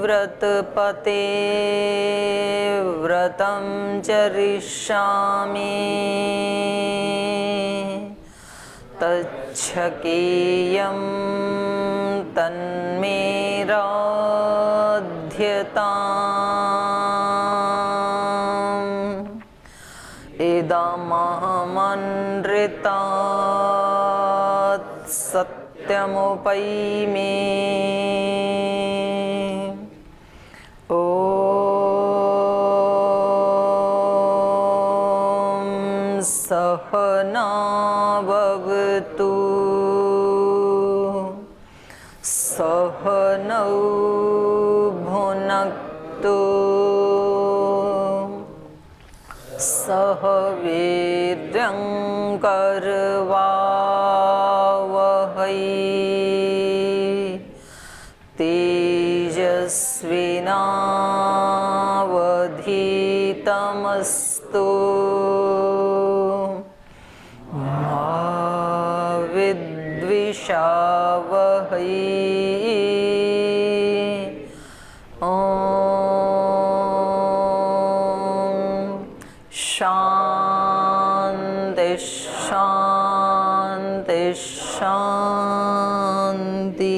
व्रतपते व्रतं चरिष्यामि तच्छकेयं तन्मे राध्यताम् इदमहमनृतात् सत्यमुपैमि ॐ सहना भवतु सहनौ भुनक्तु सह वीर्यं करवावहै तेजस्विनावधीतमस्तु मा विद्विषावहै शांति शांति शांति।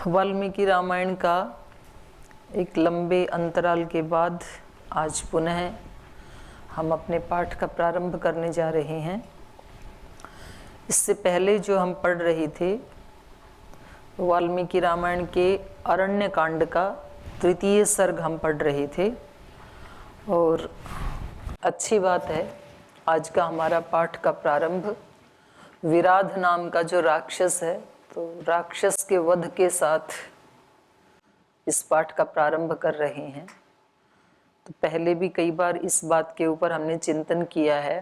वाल्मीकि रामायण का एक लंबे अंतराल के बाद आज पुनः हम अपने पाठ का प्रारंभ करने जा रहे हैं। इससे पहले जो हम पढ़ रहे थे वाल्मीकि रामायण के अरण्य कांड का तृतीय सर्ग हम पढ़ रहे थे और अच्छी बात है आज का हमारा पाठ का प्रारंभ विराध नाम का जो राक्षस है तो राक्षस के वध के साथ इस पाठ का प्रारंभ कर रहे हैं। तो पहले भी कई बार इस बात के ऊपर हमने चिंतन किया है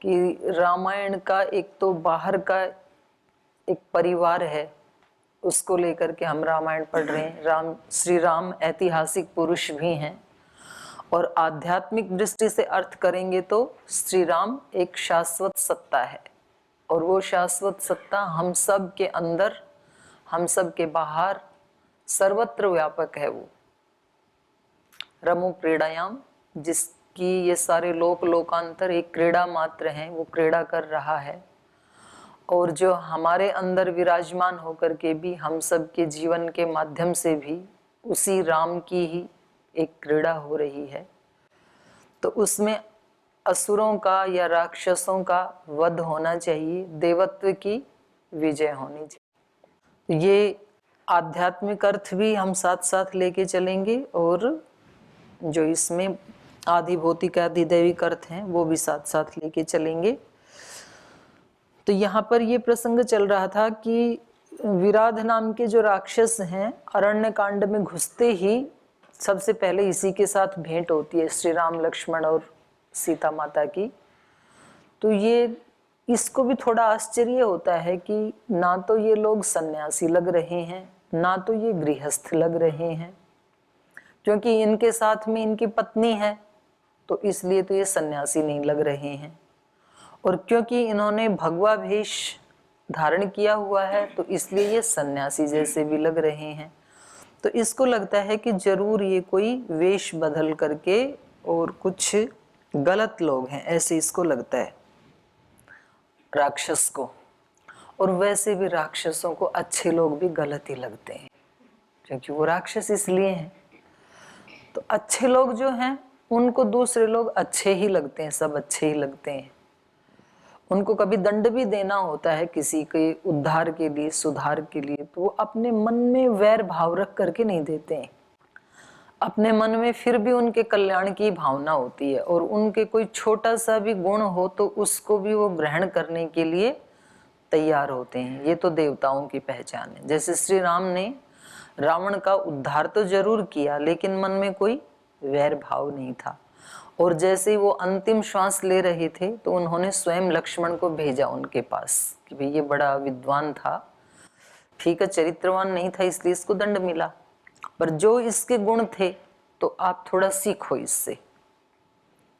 कि रामायण का एक तो बाहर का एक परिवार है उसको लेकर के हम रामायण पढ़ रहे हैं। श्री राम ऐतिहासिक पुरुष भी हैं और आध्यात्मिक दृष्टि से अर्थ करेंगे तो श्री राम एक शाश्वत सत्ता है और वो शाश्वत सत्ता हम सब के अंदर हम सब के बाहर सर्वत्र व्यापक है। वो रमु क्रीड़ायाम जिसकी ये सारे लोकांतर एक क्रीड़ा मात्र हैं वो क्रीड़ा कर रहा है और जो हमारे अंदर विराजमान होकर के भी हम सब के जीवन के माध्यम से भी उसी राम की ही एक क्रीड़ा हो रही है। तो उसमें असुरों का या राक्षसों का वध होना चाहिए, देवत्व की विजय होनी चाहिए। ये आध्यात्मिक अर्थ भी हम साथ साथ लेके चलेंगे और जो इसमें आदि भौतिक आदि दैविक अर्थ हैं वो भी साथ साथ लेके चलेंगे। तो यहाँ पर ये प्रसंग चल रहा था कि विराध नाम के जो राक्षस हैं अरण्य कांड में घुसते ही सबसे पहले इसी के साथ भेंट होती है श्री राम लक्ष्मण और सीता माता की। तो ये इसको भी थोड़ा आश्चर्य होता है कि ना तो ये लोग सन्यासी लग रहे हैं ना तो ये गृहस्थ लग रहे हैं, क्योंकि इनके साथ में इनकी पत्नी है तो इसलिए तो ये सन्यासी नहीं लग रहे हैं और क्योंकि इन्होंने भगवा वेश धारण किया हुआ है तो इसलिए ये सन्यासी जैसे भी लग रहे हैं। तो इसको लगता है कि जरूर ये कोई वेश बदल करके और कुछ गलत लोग हैं, ऐसे इसको लगता है राक्षस को। और वैसे भी राक्षसों को अच्छे लोग भी गलत ही लगते हैं क्योंकि वो राक्षस इसलिए हैं। तो अच्छे लोग जो हैं उनको दूसरे लोग अच्छे ही लगते हैं, सब अच्छे ही लगते हैं। उनको कभी दंड भी देना होता है किसी के उद्धार के लिए सुधार के लिए तो वो अपने मन में वैर भाव रख करके नहीं देते हैं। अपने मन में फिर भी उनके कल्याण की भावना होती है और उनके कोई छोटा सा भी गुण हो तो उसको भी वो ग्रहण करने के लिए तैयार होते हैं। ये तो देवताओं की पहचान है। जैसे श्री राम ने रावण का उद्धार तो जरूर किया लेकिन मन में कोई वैर भाव नहीं था और जैसे ही वो अंतिम श्वास ले रहे थे तो उन्होंने स्वयं लक्ष्मण को भेजा उनके पास कि भाई ये बड़ा विद्वान था, ठीक है चरित्रवान नहीं था इसलिए इसको दंड मिला, पर जो इसके गुण थे तो आप थोड़ा सीखो इससे।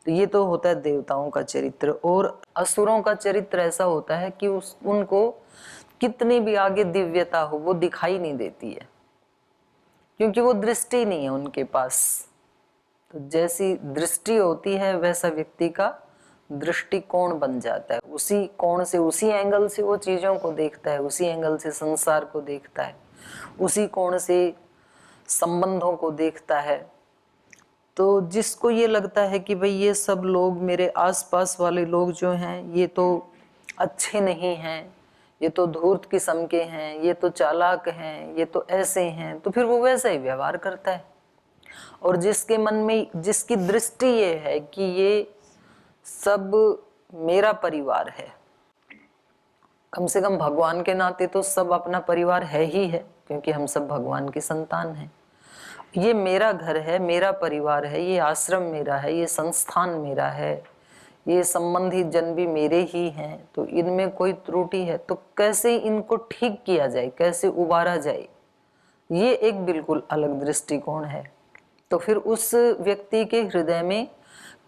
तो ये तो होता है देवताओं का चरित्र। और असुरों का चरित्र ऐसा होता है कि उनको कितनी भी आगे दिव्यता हो वो दिखाई नहीं देती है, क्योंकि वो दृष्टि नहीं है उनके पास। तो जैसी दृष्टि होती है वैसा व्यक्ति का दृष्टिकोण बन जाता है, उसी कोण से, उसी एंगल से वो चीजों को देखता है, उसी एंगल से संसार को देखता है, उसी कोण से संबंधों को देखता है। तो जिसको ये लगता है कि भाई ये सब लोग, मेरे आसपास वाले लोग जो हैं ये तो अच्छे नहीं हैं, ये तो धूर्त किस्म के हैं, ये तो चालाक हैं, ये तो ऐसे हैं, तो फिर वो वैसा ही व्यवहार करता है। और जिसके मन में, जिसकी दृष्टि ये है कि ये सब मेरा परिवार है, कम से कम भगवान के नाते तो सब अपना परिवार है ही है, क्योंकि हम सब भगवान की संतान हैं। ये मेरा घर है, मेरा परिवार है, ये आश्रम मेरा है, ये संस्थान मेरा है, ये संबंधी जन भी मेरे ही हैं, तो इनमें कोई त्रुटि है तो कैसे इनको ठीक किया जाए, कैसे उबारा जाए, ये एक बिल्कुल अलग दृष्टिकोण है। तो फिर उस व्यक्ति के हृदय में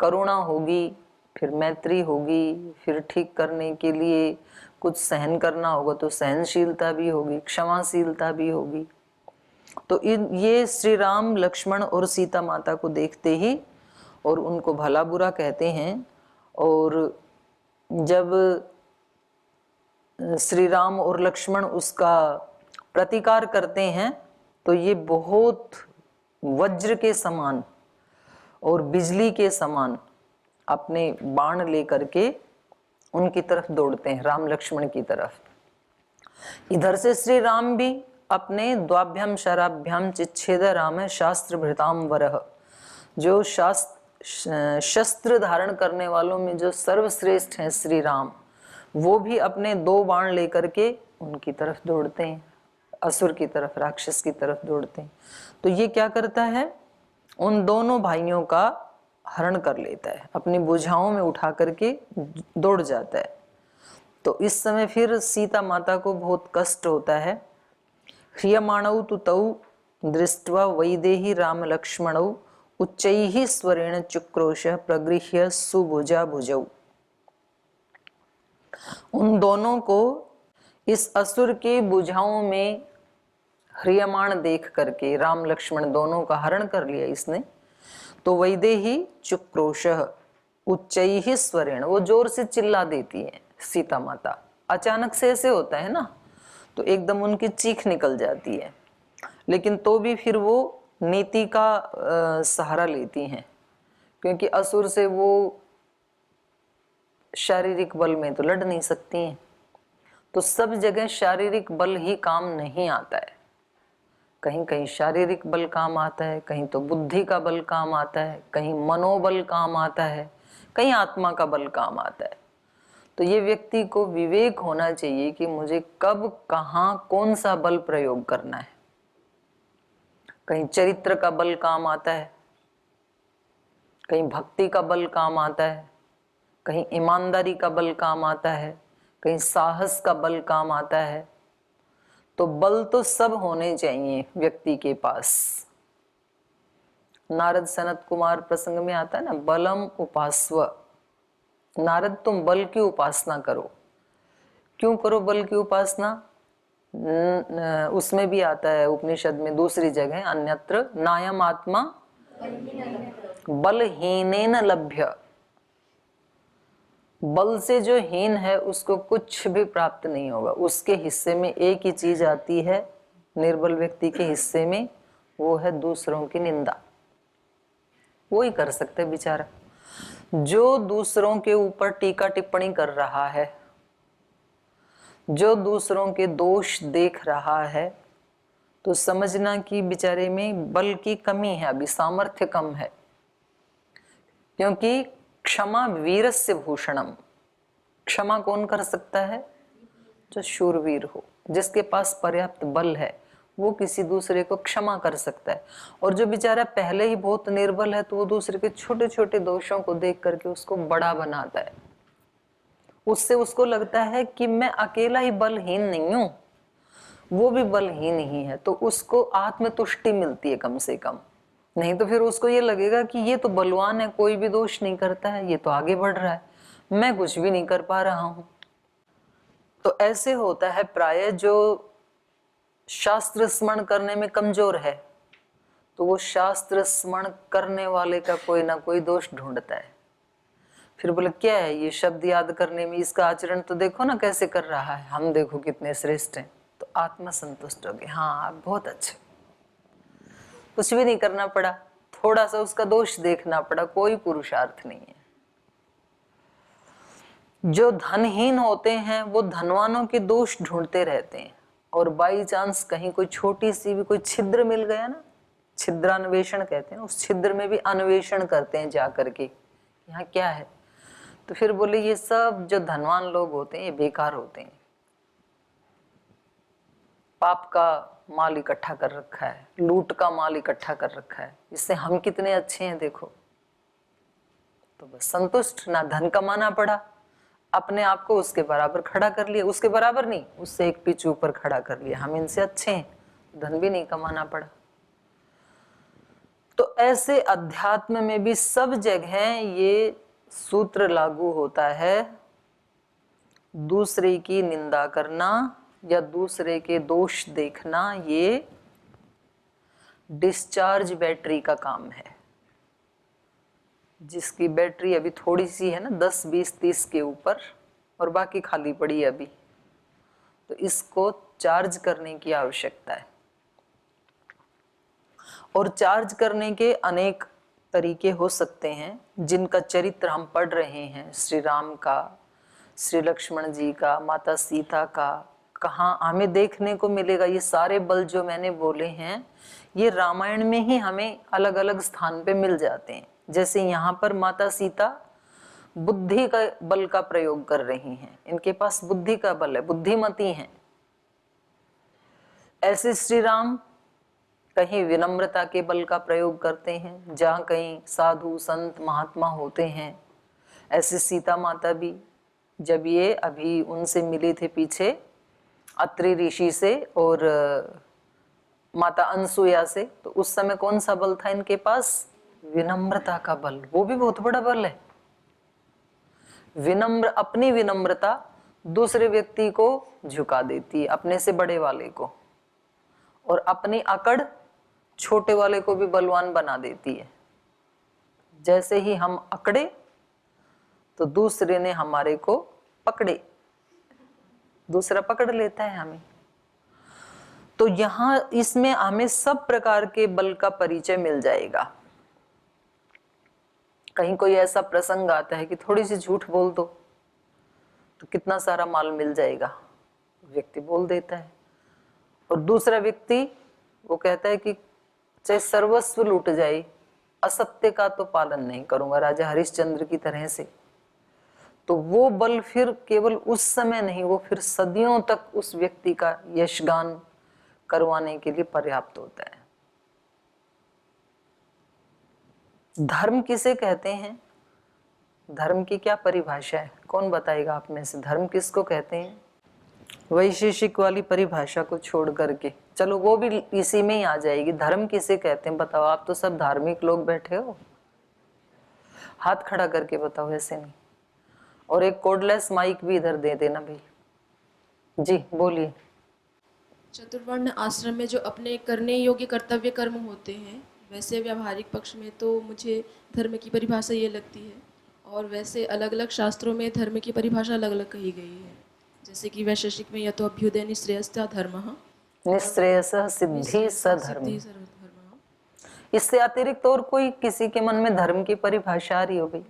करुणा होगी, फिर मैत्री होगी, फिर ठीक करने के लिए कुछ सहन करना होगा तो सहनशीलता भी होगी, क्षमाशीलता भी होगी। तो ये श्री राम, लक्ष्मण और सीता माता को देखते ही और उनको भला बुरा कहते हैं। और जब श्री राम और लक्ष्मण उसका प्रतिकार करते हैं तो ये बहुत वज्र के समान और बिजली के समान अपने बाण लेकर के उनकी तरफ दौड़ते हैं, राम लक्ष्मण की तरफ। इधर से श्री राम भी अपने द्वाभ्याम शराभ्याम चिच्छेद राम शास्त्र भृताम वरह, जो शस्त्र धारण करने वालों में जो सर्वश्रेष्ठ हैं श्री राम, वो भी अपने 2 बाण लेकर के उनकी तरफ दौड़ते हैं, असुर की तरफ, राक्षस की तरफ दौड़ते हैं। तो ये क्या करता है, उन दोनों भाइयों का हरण कर लेता है, अपनी भुजाओं में उठा करके दौड़ जाता है। तो इस समय फिर सीता माता को बहुत कष्ट होता है। ह्रियमाणौ तु तौ दृष्ट्वा वैदेही राम लक्ष्मणौ उच्चैः स्वरेण चुक्रोश प्रगृह्य सुभुजा भुजौ। उन दोनों को इस असुर के भुजाओं में ह्रियमाण देख करके, राम लक्ष्मण दोनों का हरण कर लिया इसने, तो वैदेही चुक्रोश उच्चैः स्वरेण, वो जोर से चिल्ला देती है सीता माता। अचानक से ऐसे होता है ना, तो एकदम उनकी चीख निकल जाती है, लेकिन तो भी फिर वो नीति का सहारा लेती हैं, क्योंकि असुर से वो शारीरिक बल में तो लड़ नहीं सकती हैं। तो सब जगह शारीरिक बल ही काम नहीं आता है, कहीं कहीं शारीरिक बल काम आता है, कहीं तो बुद्धि का बल काम आता है, कहीं मनोबल काम आता है, कहीं आत्मा का बल काम आता है। तो ये व्यक्ति को विवेक होना चाहिए कि मुझे कब, कहाँ, कौन सा बल प्रयोग करना है। कहीं चरित्र का बल काम आता है, कहीं भक्ति का बल काम आता है, कहीं ईमानदारी का बल काम आता है, कहीं साहस का बल काम आता है। तो बल तो सब होने चाहिए व्यक्ति के पास। नारद सनत कुमार प्रसंग में आता है ना, बलम उपास्व। नारद तुम बल की उपासना करो। क्यों करो बल की उपासना? उसमें भी आता है उपनिषद में दूसरी जगह, अन्यत्र नायम आत्मा बलहीनेन लभ्य। बल से जो हीन है उसको कुछ भी प्राप्त नहीं होगा। उसके हिस्से में एक ही चीज आती है, निर्बल व्यक्ति के हिस्से में, वो है दूसरों की निंदा। वो ही कर सकते बेचारा। जो दूसरों के ऊपर टीका टिप्पणी कर रहा है, जो दूसरों के दोष देख रहा है, तो समझना कि बेचारे में बल की कमी है, अभी सामर्थ्य कम है। क्योंकि क्षमा वीरस्य भूषणम। क्षमा कौन कर सकता है? जो शूरवीर हो, जिसके पास पर्याप्त बल है, वो किसी दूसरे को क्षमा कर सकता है। और जो बेचारा पहले ही बहुत निर्बल है, तो वो दूसरे के छोटे छोटे दोषों को देख करके उसको बड़ा बनाता है। उससे उसको लगता है कि मैं अकेला ही बलहीन नहीं हूं, वो भी बलहीन ही है, तो उसको आत्मतुष्टि मिलती है कम से कम। नहीं तो फिर उसको ये लगेगा कि ये तो बलवान है, कोई भी दोष नहीं करता है, ये तो आगे बढ़ रहा है, मैं कुछ भी नहीं कर पा रहा हूं। तो ऐसे होता है प्राय जो शास्त्र स्मरण करने में कमजोर है, तो वो शास्त्र स्मरण करने वाले का कोई ना कोई दोष ढूंढता है। फिर बोले क्या है ये शब्द याद करने में, इसका आचरण तो देखो ना कैसे कर रहा है, हम देखो कितने श्रेष्ठ हैं। तो आत्मा संतुष्ट हो गई, हाँ आप बहुत अच्छे, कुछ भी नहीं करना पड़ा, थोड़ा सा उसका दोष देखना पड़ा, कोई पुरुषार्थ नहीं है। जो धनहीन होते हैं वो धनवानों के दोष ढूंढते रहते हैं, और बाई चांस कहीं कोई छोटी सी भी कोई छिद्र मिल गया ना, छिद्रान्वेषण कहते हैं, उस छिद्र में भी अन्वेषण करते हैं जा करके, यहाँ क्या है। तो फिर बोले ये सब जो धनवान लोग होते हैं ये बेकार होते हैं, पाप का माल इकट्ठा कर रखा है, लूट का माल इकट्ठा कर रखा है, इससे हम कितने अच्छे हैं देखो। तो बस संतुष्ट, ना धन कमाना पड़ा, अपने आप को उसके बराबर खड़ा कर लिया, उसके बराबर नहीं, उससे एक पिच ऊपर खड़ा कर लिया, हम इनसे अच्छे हैं, धन भी नहीं कमाना पड़ा। तो ऐसे अध्यात्म में भी सब जगह ये सूत्र लागू होता है, दूसरे की निंदा करना या दूसरे के दोष देखना ये डिस्चार्ज बैटरी का काम है। जिसकी बैटरी अभी थोड़ी सी है ना, 10 20 30 के ऊपर, और बाकी खाली पड़ी है अभी, तो इसको चार्ज करने की आवश्यकता है। और चार्ज करने के अनेक तरीके हो सकते हैं, जिनका चरित्र हम पढ़ रहे हैं, श्री राम का, श्री लक्ष्मण जी का, माता सीता का, कहाँ हमें देखने को मिलेगा। ये सारे बल जो मैंने बोले हैं ये रामायण में ही हमें अलग अलग स्थान पे मिल जाते हैं। जैसे यहाँ पर माता सीता बुद्धि का बल का प्रयोग कर रही हैं, इनके पास बुद्धि का बल है, बुद्धिमती हैं। ऐसे श्री राम कहीं विनम्रता के बल का प्रयोग करते हैं, जहाँ कहीं साधु संत महात्मा होते हैं। ऐसे सीता माता भी, जब ये अभी उनसे मिले थे पीछे अत्रि ऋषि से और माता अनसुया से, तो उस समय कौन सा बल था इनके पास? विनम्रता का बल। वो भी बहुत बड़ा बल है। विनम्र, अपनी विनम्रता दूसरे व्यक्ति को झुका देती है, अपने से बड़े वाले को, और अपनी अकड़ छोटे वाले को भी बलवान बना देती है। जैसे ही हम अकड़े तो दूसरे ने हमारे को पकड़े, दूसरा पकड़ लेता है हमें। तो यहां इसमें हमें सब प्रकार के बल का परिचय मिल जाएगा। कहीं कोई ऐसा प्रसंग आता है कि थोड़ी सी झूठ बोल दो तो कितना सारा माल मिल जाएगा, व्यक्ति बोल देता है। और दूसरा व्यक्ति वो कहता है कि चाहे सर्वस्व लूट जाए, असत्य का तो पालन नहीं करूंगा, राजा हरिश्चंद्र की तरह से। तो वो बल फिर केवल उस समय नहीं, वो फिर सदियों तक उस व्यक्ति का यशगान करवाने के लिए पर्याप्त होता है। धर्म किसे कहते हैं? धर्म की क्या परिभाषा है? कौन बताएगा आप में से? धर्म किसको कहते हैं? वैशेषिक वाली परिभाषा को छोड़ करके, चलो वो भी इसी में ही आ जाएगी। धर्म किसे कहते हैं बताओ? आप तो सब धार्मिक लोग बैठे हो, हाथ खड़ा करके बताओ, ऐसे नहीं। और एक कोडलेस माइक भी इधर दे देना भाई। जी बोलिए। चतुर्वर्ण आश्रम में जो अपने करने योग्य कर्तव्य कर्म होते हैं, वैसे व्यावहारिक पक्ष में तो मुझे धर्म की परिभाषा ये लगती है, और वैसे अलग अलग शास्त्रों में धर्म की परिभाषा अलग अलग कही गई है। जैसे कि वैशेषिक में या तो अभ्युदय निश्रेयस्था धर्मः, निश्रेयसः सिद्धि सधर्म। इससे अतिरिक्त और कोई किसी के मन में धर्म की परिभाषा आ रही हो भाई?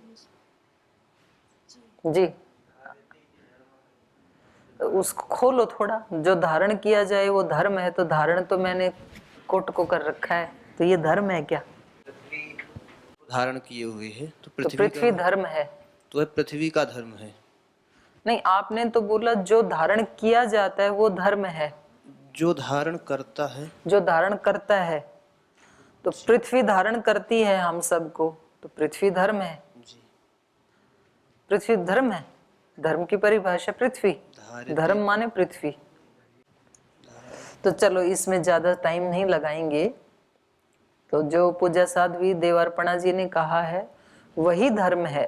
जी उसको खोलो थोड़ा। जो धारण किया जाए वो धर्म है, तो धारण तो मैंने कोट को कर रखा है, तो ये धर्म है क्या? धारण किए हुए है तो पृथ्वी धर्म है, तो पृथ्वी का धर्म है। नहीं, आपने तो बोला जो धारण किया जाता है वो धर्म है। जो धारण करता है, जो धारण करता है, तो पृथ्वी धारण करती है हम सबको, तो पृथ्वी धर्म है। पृथ्वी धर्म है, धर्म की परिभाषा पृथ्वी, धर्म माने पृथ्वी। तो चलो इसमें ज्यादा टाइम नहीं लगाएंगे। तो जो पूज्य साध्वी देवार्पणा जी ने कहा है वही धर्म है।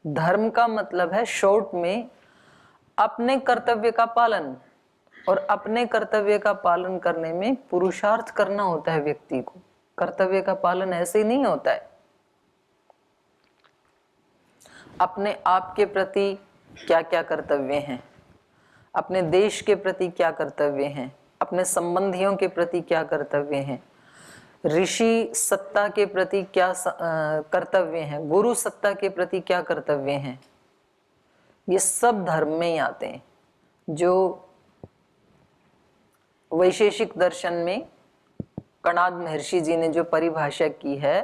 धर्म का मतलब है शॉर्ट में अपने कर्तव्य का पालन, और अपने कर्तव्य का पालन करने में पुरुषार्थ करना होता है व्यक्ति को। कर्तव्य का पालन ऐसे ही नहीं होता है। अपने आप के प्रति क्या क्या कर्तव्य हैं, अपने देश के प्रति क्या कर्तव्य हैं, अपने संबंधियों के प्रति क्या कर्तव्य हैं, ऋषि सत्ता के प्रति क्या कर्तव्य हैं, गुरु सत्ता के प्रति क्या कर्तव्य हैं, ये सब धर्म में ही आते हैं। जो वैशेषिक दर्शन में कणाद महर्षि जी ने जो परिभाषा की है,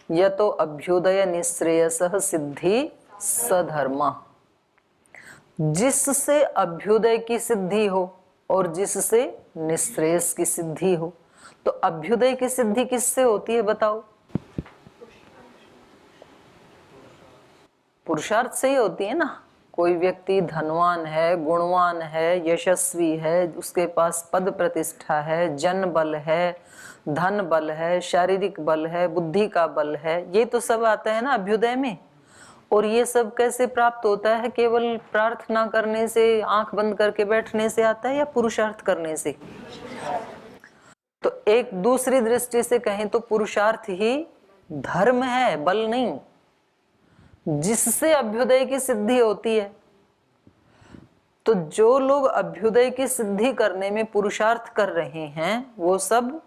यह तो अभ्युदय निश्रेयसः सिद्धि सधर्म, जिससे अभ्युदय की सिद्धि हो और जिससे निश्रेयस की सिद्धि हो। तो अभ्युदय की सिद्धि किससे होती है बताओ? पुरुषार्थ से ही होती है ना। कोई व्यक्ति धनवान है, गुणवान है, यशस्वी है, उसके पास पद प्रतिष्ठा है, जन बल है, धन बल है, शारीरिक बल है, बुद्धि का बल है, ये तो सब आता है ना अभ्युदय में। और ये सब कैसे प्राप्त होता है? केवल प्रार्थना करने से, आंख बंद करके बैठने से आता है या पुरुषार्थ करने से? तो एक दूसरी दृष्टि से कहें तो पुरुषार्थ ही धर्म है, बल नहीं, जिससे अभ्युदय की सिद्धि होती है। तो जो लोग अभ्युदय की सिद्धि करने में पुरुषार्थ कर रहे हैं वो सब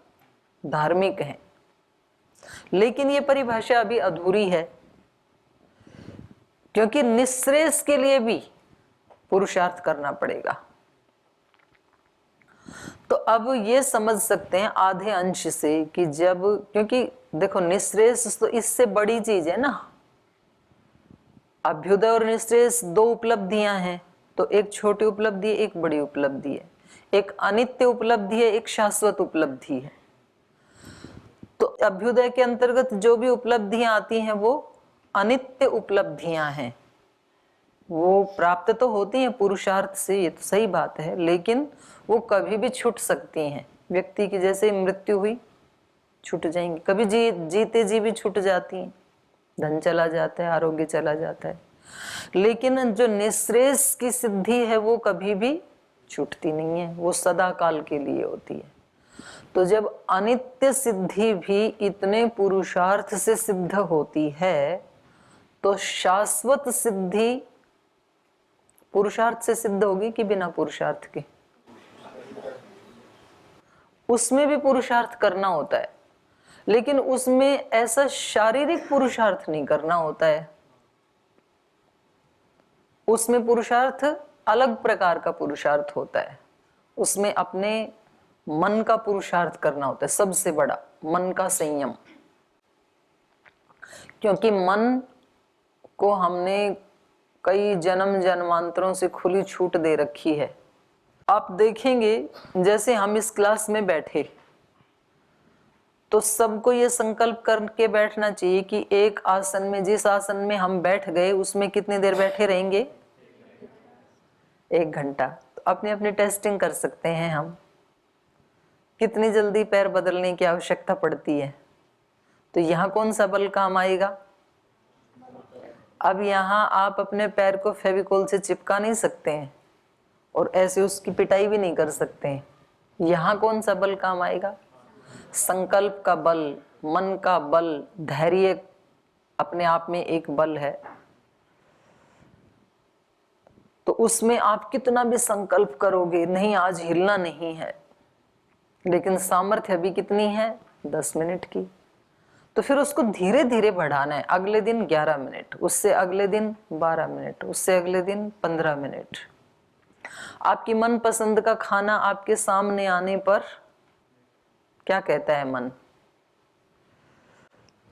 धार्मिक हैं। लेकिन ये परिभाषा अभी अधूरी है, क्योंकि निश्रेयस के लिए भी पुरुषार्थ करना पड़ेगा। तो अब ये समझ सकते हैं आधे अंश से कि जब, क्योंकि देखो निश्रेयस तो इससे बड़ी चीज है ना। अभ्युदय और निश्रेयस दो उपलब्धियां हैं, तो एक छोटी उपलब्धि है, एक बड़ी उपलब्धि है, एक अनित्य उपलब्धि है, एक शाश्वत उपलब्धि है। तो अभ्युदय के अंतर्गत जो भी उपलब्धियां आती हैं वो अनित्य उपलब्धियां हैं। वो प्राप्त तो होती हैं पुरुषार्थ से, ये तो सही बात है, लेकिन वो कभी भी छूट सकती हैं। व्यक्ति की जैसे मृत्यु हुई छूट जाएंगी, कभी जीते जी भी छूट जाती हैं, धन चला जाता है, आरोग्य चला जाता है। लेकिन जो निश्रेयस की सिद्धि है वो कभी भी छूटती नहीं है, वो सदा काल के लिए होती है। तो जब अनित्य सिद्धि भी इतने पुरुषार्थ से सिद्ध होती है, तो शाश्वत सिद्धि पुरुषार्थ से सिद्ध होगी कि बिना पुरुषार्थ के? उसमें भी पुरुषार्थ करना होता है, लेकिन उसमें ऐसा शारीरिक पुरुषार्थ नहीं करना होता है। उसमें पुरुषार्थ अलग प्रकार का पुरुषार्थ होता है। उसमें अपने मन का पुरुषार्थ करना होता है, सबसे बड़ा मन का संयम। क्योंकि मन को हमने कई जन्म जन्मांतरों से खुली छूट दे रखी है। आप देखेंगे जैसे हम इस क्लास में बैठे तो सबको ये संकल्प करके बैठना चाहिए कि एक आसन में, जिस आसन में हम बैठ गए उसमें कितनी देर बैठे रहेंगे? 1 घंटा। तो अपनी अपनी टेस्टिंग कर सकते हैं हम, कितनी जल्दी पैर बदलने की आवश्यकता पड़ती है। तो यहाँ कौन सा बल काम आएगा? अब यहाँ आप अपने पैर को फेविकोल से चिपका नहीं सकते हैं और ऐसे उसकी पिटाई भी नहीं कर सकते हैं। यहाँ कौन सा बल काम आएगा? संकल्प का बल, मन का बल, धैर्य अपने आप में एक बल है। तो उसमें आप कितना भी संकल्प करोगे, नहीं आज हिलना नहीं है, लेकिन सामर्थ्य अभी कितनी है? 10 मिनट की। तो फिर उसको धीरे धीरे बढ़ाना है। अगले दिन 11 मिनट, उससे अगले दिन 12 मिनट, उससे अगले दिन 15 मिनट। आपकी मनपसंद का खाना आपके सामने आने पर क्या कहता है मन?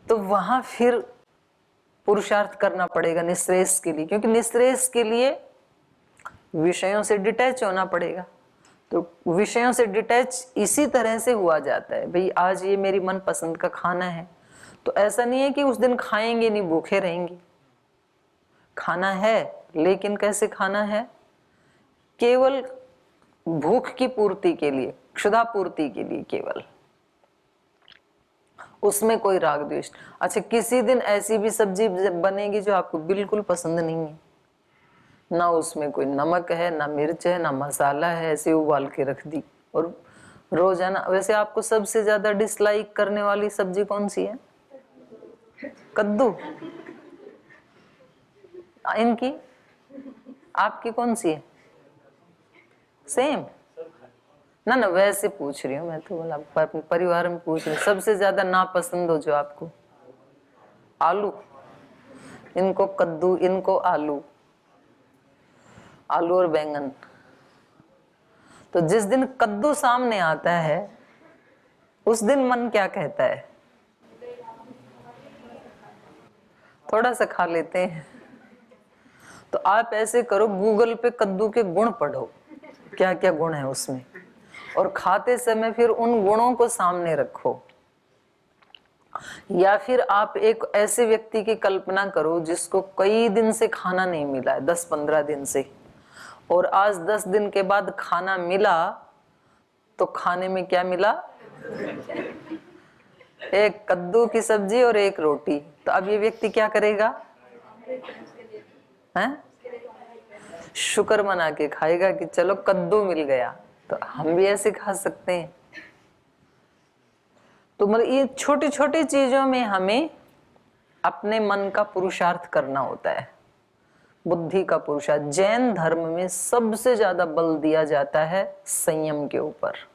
तो वहां फिर पुरुषार्थ करना पड़ेगा निश्रेयस के लिए, क्योंकि निश्रेयस के लिए विषयों से डिटैच होना पड़ेगा। तो विषयों से डिटैच इसी तरह से हुआ जाता है, भाई आज ये मेरी मनपसंद का खाना है, तो ऐसा नहीं है कि उस दिन खाएंगे नहीं, भूखे रहेंगे। खाना है, लेकिन कैसे खाना है? केवल भूख की पूर्ति के लिए, क्षुधा पूर्ति के लिए केवल। उसमें कोई राग द्वेष। अच्छा, किसी दिन ऐसी भी सब्जी बनेगी जो आपको बिल्कुल पसंद नहीं है, ना उसमें कोई नमक है, ना मिर्च है, ना मसाला है, ऐसे उबाल के रख दी और रोजाना। वैसे आपको सबसे ज्यादा डिसलाइक करने वाली सब्जी कौन सी है? कद्दू। इनकी आपकी कौन सी है? सेम ना ना, वैसे पूछ रही हूँ मैं तो, बोला परिवार में पूछ रही हूँ। सबसे ज्यादा नापसंद हो जो आपको? आलू। इनको कद्दू, इनको आलू, आलू और बैंगन। तो जिस दिन कद्दू सामने आता है उस दिन मन क्या कहता है? थोड़ा सा खा लेते हैं। तो आप ऐसे करो, गूगल पे कद्दू के गुण पढ़ो, क्या क्या गुण है उसमें, और खाते समय फिर उन गुणों को सामने रखो। या फिर आप एक ऐसे व्यक्ति की कल्पना करो जिसको कई दिन से खाना नहीं मिला है, 10-15 दिन से, और आज 10 दिन के बाद खाना मिला, तो खाने में क्या मिला? एक कद्दू की सब्जी और एक रोटी। तो अब ये व्यक्ति क्या करेगा? हैं? शुक्र मना के खाएगा कि चलो कद्दू मिल गया। तो हम भी ऐसे खा सकते हैं। तो मतलब ये छोटी छोटी चीजों में हमें अपने मन का पुरुषार्थ करना होता है, बुद्धि का पुरुषार्थ। जैन धर्म में सबसे ज्यादा बल दिया जाता है संयम के ऊपर।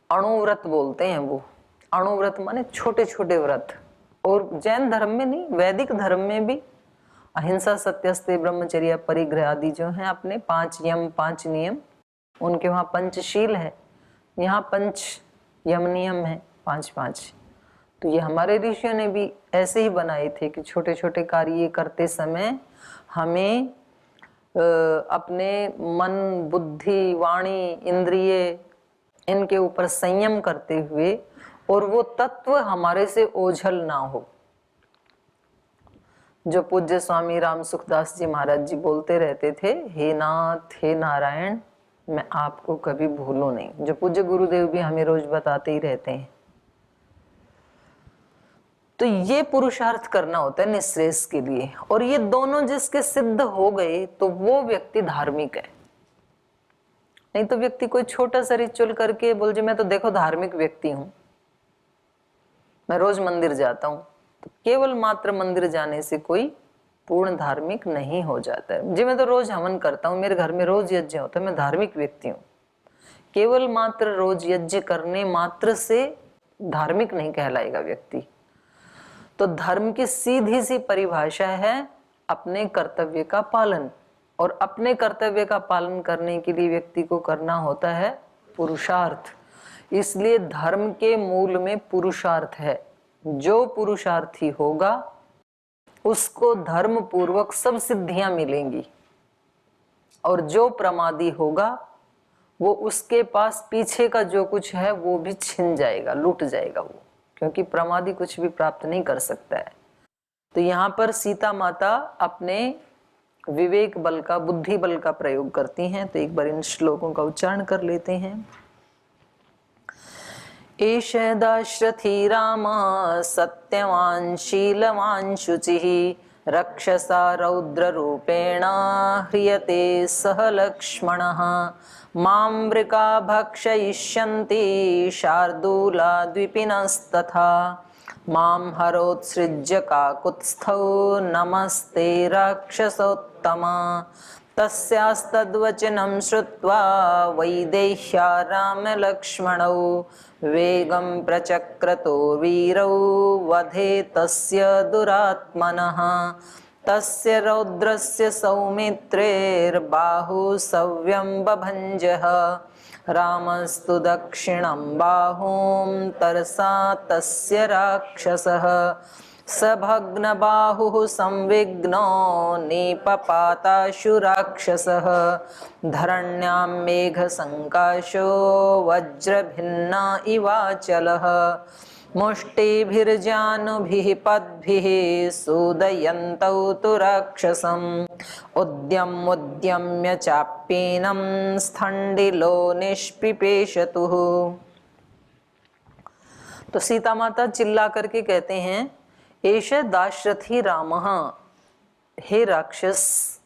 अणुव्रत बोलते हैं वो। अणुव्रत माने छोटे छोटे व्रत। और जैन धर्म में नहीं, वैदिक धर्म में भी अहिंसा, सत्यस्तेय, ब्रह्मचर्य, परिग्रह आदि जो है अपने 5 यम 5 नियम, उनके वहां पंचशील है, यहाँ पंच यम नियम है 5-5। तो ये हमारे ऋषियों ने भी ऐसे ही बनाए थे कि छोटे छोटे कार्य करते समय हमें अपने मन, बुद्धि, वाणी, इंद्रिय, इनके ऊपर संयम करते हुए, और वो तत्व हमारे से ओझल ना हो। जो पूज्य स्वामी राम सुखदास जी महाराज जी बोलते रहते थे, हे नाथ, हे नारायण, मैं आपको कभी भूलूं नहीं। जो पूज्य गुरुदेव भी हमें रोज बताते ही रहते हैं। तो ये पुरुषार्थ करना होता है निःश्रेयस के लिए। और ये दोनों जिसके सिद्ध हो गए तो वो व्यक्ति धार्मिक है। नहीं तो व्यक्ति कोई छोटा सा रिचुअल करके बोल जी मैं तो देखो धार्मिक व्यक्ति हूं, मैं रोज मंदिर जाता हूं, तो केवल मात्र मंदिर जाने से कोई पूर्ण धार्मिक नहीं हो जाता है। जी मैं तो रोज हवन करता हूं, मेरे घर में रोज यज्ञ होता है, मैं धार्मिक व्यक्ति हूं। केवल मात्र रोज यज्ञ करने मात्र से धार्मिक नहीं कहलाएगा व्यक्ति। तो धर्म की सीधी सी परिभाषा है अपने कर्तव्य का पालन। और अपने कर्तव्य का पालन करने के लिए व्यक्ति को करना होता है पुरुषार्थ। इसलिए धर्म के मूल में पुरुषार्थ है। जो पुरुषार्थी होगा उसको धर्म पूर्वक सब सिद्धियां मिलेंगी, और जो प्रमादी होगा वो उसके पास पीछे का जो कुछ है वो भी छिन जाएगा, लूट जाएगा वो, क्योंकि प्रमादी कुछ भी प्राप्त नहीं कर सकता है। तो यहाँ पर सीता माता अपने विवेक बल का, बुद्धि बल का प्रयोग करती हैं। तो एक बार इन श्लोकों का उच्चारण कर लेते हैं। एष दाशरथी राम सत्यवान शीलवान शुचिः रक्षसा रौद्र रूपेण ह्रियते सह लक्ष्मणः मामृका भक्षयिष्यन्ति शार्दूला द्विपिनस्तथा मां हरोत्सृज्य काकुत्स्थौ नमस्ते राक्षसोत्तमा। तस्यास्तद्वचनं श्रुत्वा वैदेह्या रामलक्ष्मणौ वेगं प्रचक्रतो वीरौ वधे तस्य दुरात्मनः। तस्य रौद्रस्य सौमित्रेर्बाहु सव्यं बभञ्जः रामस्तु दक्षिणं बाहुं तरसा तस्य राक्षसः। सभग्नबाहुः संविघ्नो निपपाताशु राक्षसः धरण्यां मेघसङ्काशो वज्रभिन्ना इवाचलः। मुष्टिभिर्जानुभिः पद्भिः सूदयन्तौ तु राक्षसम् उद्यम्य चाप्येनं स्थण्डिलो निष्पिपेशतुः। तो सीता माता चिल्ला करके कहते हैं, एष दाशरथी रामः, हे राक्षस,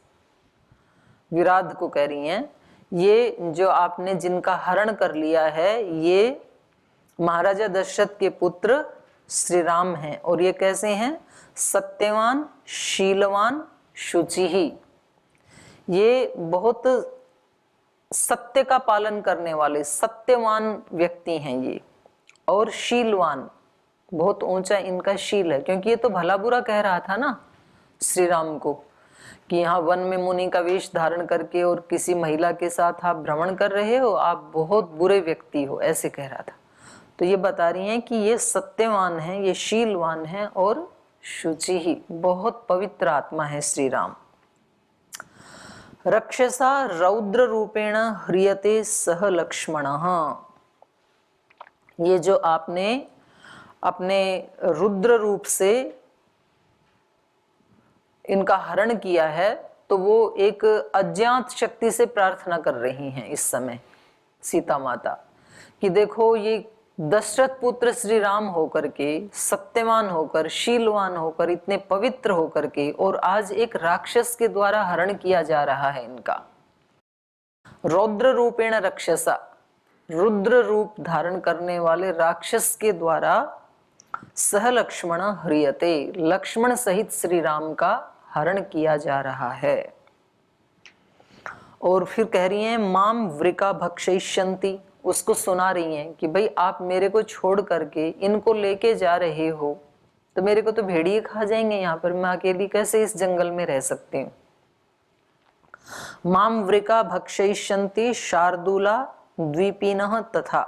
विराध को कह रही हैं, ये जो आपने जिनका हरण कर लिया है ये महाराजा दशरथ के पुत्र श्री राम हैं। और ये कैसे हैं? सत्यवान, शीलवान, शुचि ही, ये बहुत सत्य का पालन करने वाले सत्यवान व्यक्ति हैं ये, और शीलवान, बहुत ऊंचा इनका शील है, क्योंकि ये तो भला बुरा कह रहा था ना श्री राम को कि यहाँ वन में मुनि का वेश धारण करके और किसी महिला के साथ आप भ्रमण कर रहे हो, आप बहुत बुरे व्यक्ति हो, ऐसे कह रहा था। तो ये बता रही हैं कि ये सत्यवान हैं, ये शीलवान हैं और शुचि ही, बहुत पवित्र आत्मा है श्री राम। रक्षसा रौद्र रूपेण ह्रियते सह लक्ष्मणः, ये जो आपने अपने रुद्र रूप से इनका हरण किया है, तो वो एक अज्ञात शक्ति से प्रार्थना कर रही हैं इस समय सीता माता कि देखो ये दशरथ पुत्र श्री राम होकर के, सत्यवान होकर, शीलवान होकर, इतने पवित्र होकर के, और आज एक राक्षस के द्वारा हरण किया जा रहा है इनका। रौद्र रूपेण रक्षसा, रुद्र रूप धारण करने वाले राक्षस के द्वारा सह लक्ष्मण ह्रियते, लक्ष्मण सहित श्री राम का हरण किया जा रहा है। और फिर कह रही हैं माम वृका भक्षयिष्यन्ति, उसको सुना रही हैं कि भाई आप मेरे को छोड़ करके इनको लेके जा रहे हो तो मेरे को तो भेड़िए खा जाएंगे, यहाँ पर मैं अकेली कैसे इस जंगल में रह सकती हूँ। माम वृका भक्षयिष्यन्ति शार्दूला द्वीपिनः तथा,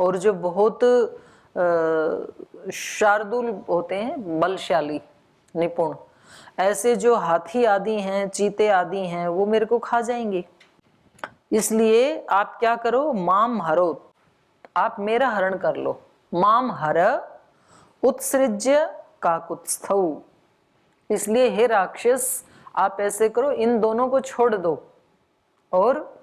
और जो बहुत शार्दूल होते हैं, बलशाली, निपुण, ऐसे जो हाथी आदि हैं, चीते आदि हैं, वो मेरे को खा जाएंगे। इसलिए आप क्या करो, माम हरो, आप मेरा हरण कर लो। माम हर उत्सृज्य काकुत्स्थौ, इसलिए हे राक्षस आप ऐसे करो, इन दोनों को छोड़ दो और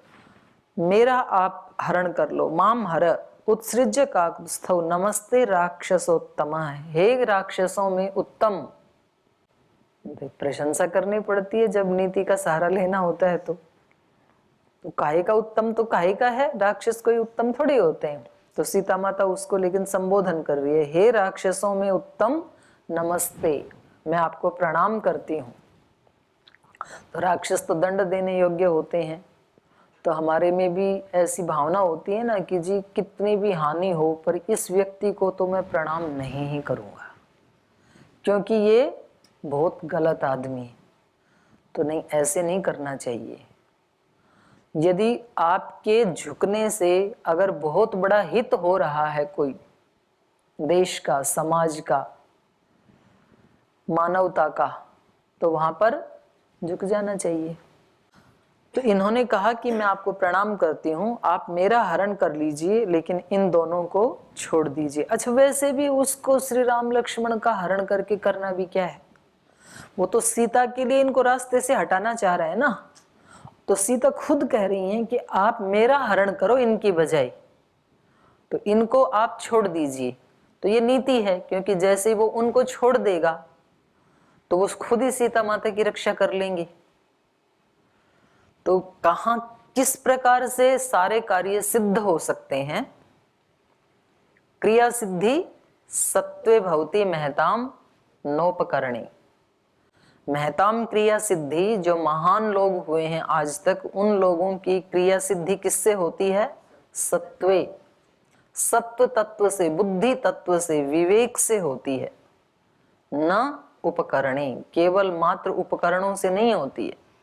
मेरा आप हरण कर लो। माम हर उत्सृज्य काकुत्स्थौ नमस्ते राक्षसोत्तम, हे राक्षसों में उत्तम। प्रशंसा करनी पड़ती है जब नीति का सहारा लेना होता है तो काहे का उत्तम तो काहे का है, राक्षस कोई उत्तम थोड़ी होते हैं। तो सीता माता उसको लेकिन संबोधन कर रही है, हे राक्षसों में उत्तम नमस्ते, मैं आपको प्रणाम करती हूँ। तो राक्षस तो दंड देने योग्य होते हैं, तो हमारे में भी ऐसी भावना होती है ना कि जी कितनी भी हानि हो पर इस व्यक्ति को तो मैं प्रणाम नहीं ही करूँगा, क्योंकि ये बहुत गलत आदमी है। तो नहीं, ऐसे नहीं करना चाहिए। यदि आपके झुकने से अगर बहुत बड़ा हित हो रहा है, कोई देश का, समाज का, मानवता का, तो वहां पर झुक जाना चाहिए। तो इन्होंने कहा कि मैं आपको प्रणाम करती हूँ, आप मेरा हरण कर लीजिए लेकिन इन दोनों को छोड़ दीजिए। अच्छा, वैसे भी उसको श्री राम लक्ष्मण का हरण करके करना भी क्या है, वो तो सीता के लिए इनको रास्ते से हटाना चाह रहे हैं ना। तो सीता खुद कह रही हैं कि आप मेरा हरण करो इनकी बजाय, तो इनको आप छोड़ दीजिए। तो ये नीति है, क्योंकि जैसे वो उनको छोड़ देगा तो वो खुद ही सीता माता की रक्षा कर लेंगे। तो कहां किस प्रकार से सारे कार्य सिद्ध हो सकते हैं? क्रिया सिद्धि सत्वे भवति महताम नोपकरणी, महताम क्रिया सिद्धि, जो महान लोग हुए हैं आज तक, उन लोगों की क्रिया सिद्धि किससे होती है? सत्वे, सत्व तत्व से, बुद्धि तत्व से, विवेक से होती है, न उपकरणे, केवल मात्र उपकरणों से नहीं होती है।